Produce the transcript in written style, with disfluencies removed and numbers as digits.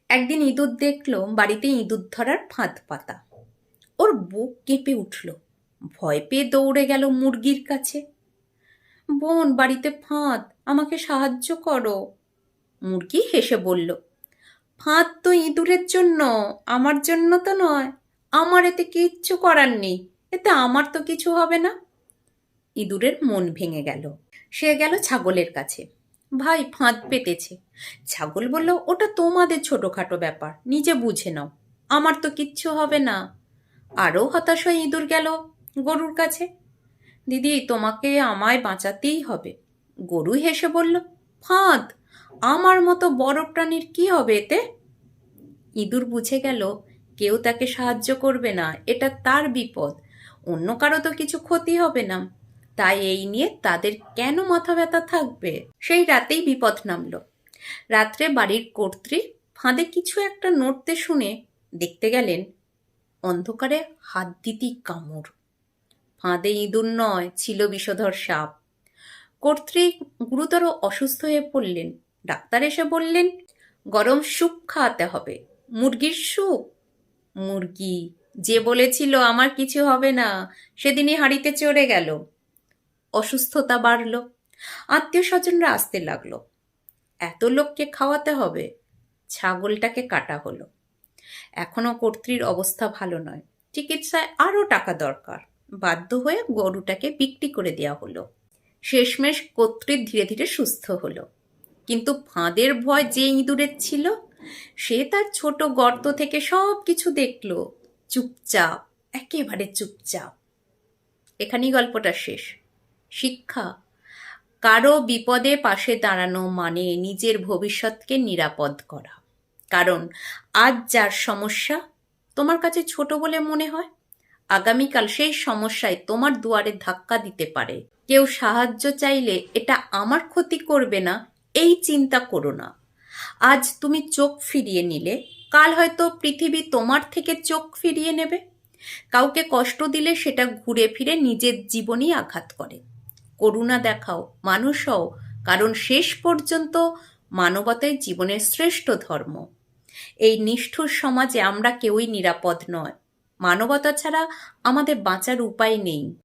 একদিন ইঁদুর দেখলো বাড়িতে ইঁদুর ধরার ফাঁদ পাতা। ওর বুক কেঁপে উঠল। ভয় পেয়ে দৌড়ে গেল মুরগির কাছে। বোন, বাড়িতে ফাঁদ, আমাকে সাহায্য করো। মুরগি হেসে বলল, ফাঁদ তো ইঁদুরের জন্য, আমার জন্য তো নয়। আমার এতে কিচ্ছু করার নেই, এতে আমার তো কিছু হবে না। ইঁদুরের মন ভেঙে গেল। সে গেল ছাগলের কাছে। ভাই, ফাঁদ পেতেছে। ছাগল বলল, ওটা তোমাদের ছোটখাটো ব্যাপার, নিজে বুঝে নাও, আমার তো কিচ্ছু হবে না। আরও হতাশ হয়ে ইঁদুর গেল গরুর কাছে। দিদি, তোমাকে আমায় বাঁচাতেই হবে। গরু হেসে বলল, ফাঁদ, আমার মতো বড় প্রাণীর কি হবে এতে? ইঁদুর বুঝে গেল কেউ তাকে সাহায্য করবে না, এটা তার বিপদ, অন্য কারো তো কিছু ক্ষতি হবে না, তাই এই নিয়ে তাদের কেন মাথা ব্যথা থাকবে। সেই রাতেই বিপদ নামল। রাত্রে বাড়ির কর্ত্রী ফাঁদে কিছু একটা নড়তে শুনে দেখতে গেলেন। অন্ধকারে হাত দিতেই কামড়। ফাঁদে ইঁদুর নয়, ছিল বিষধর সাপ। কর্ত্রী গুরুতর অসুস্থ হয়ে পড়লেন। ডাক্তার এসে বললেন, গরম স্যুপ খাওয়াতে হবে। মুরগির স্যুপ? মুরগি যে বলেছিল আমার কিছু হবে না, সেদিনই হাঁড়িতে চড়ে গেল। অসুস্থতা বাড়ল। আত্মীয় স্বজনরা আসতে লাগলো। এত লোককে খাওয়াতে হবে। ছাগলটাকে কাটা হলো। এখনো কর্ত্রীর অবস্থা ভালো নয়, চিকিৎসায় আরও টাকা দরকার। বাধ্য হয়ে গরুটাকে বিক্রি করে দেওয়া হলো। শেষমেশ কর্ত্রী ধীরে ধীরে সুস্থ হলো। কিন্তু ফাঁদের ভয় যে ইঁদুরের ছিল, সে তার ছোট গর্ত থেকে সব কিছু দেখল, চুপচাপ, একেবারে চুপচাপ। এখানেই গল্পটা শেষ। শিক্ষা: কারো বিপদে পাশে দাঁড়ানো মানে নিজের ভবিষ্যৎকে নিরাপদ করা। কারণ আজ যার সমস্যা তোমার কাছে ছোট বলে মনে হয়, আগামীকাল সেই সমস্যায় তোমার দুয়ারে ধাক্কা দিতে পারে। কেউ সাহায্য চাইলে এটা আমার ক্ষতি করবে না, এই চিন্তা করো না। আজ তুমি চোখ ফিরিয়ে নিলে, কাল হয়তো পৃথিবী তোমার থেকে চোখ ফিরিয়ে নেবে। কাউকে কষ্ট দিলে সেটা ঘুরে ফিরে নিজের জীবনেই আঘাত করে। করুণা দেখাও, মানুষ হও, কারণ শেষ পর্যন্ত মানবতাই জীবনের শ্রেষ্ঠ ধর্ম। এই নিষ্ঠুর সমাজে আমরা কেউই নিরাপদ নয়। মানবতা ছাড়া আমাদের বাঁচার উপায় নেই।